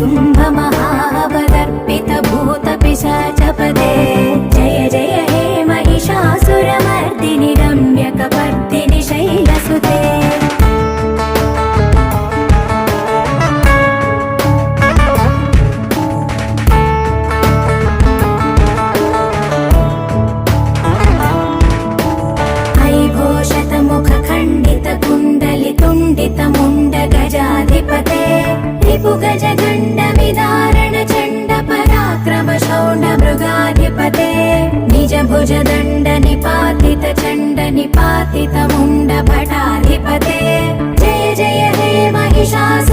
शुम्भ महावदर्पित भूत पिशाचपदे जय जय हे महिषासुरमर्दिनि रम्यकपर्दिनि शैलसुते मुण्ड गजाधिपते रिपुगज गण्डविदारण चण्ड पराक्रम शौण्ड मृगाधिपते निज भुज दण्ड निपातित चण्ड निपातित मुण्ड भटाधिपते जय जय हे महिषासुरमर्दिनि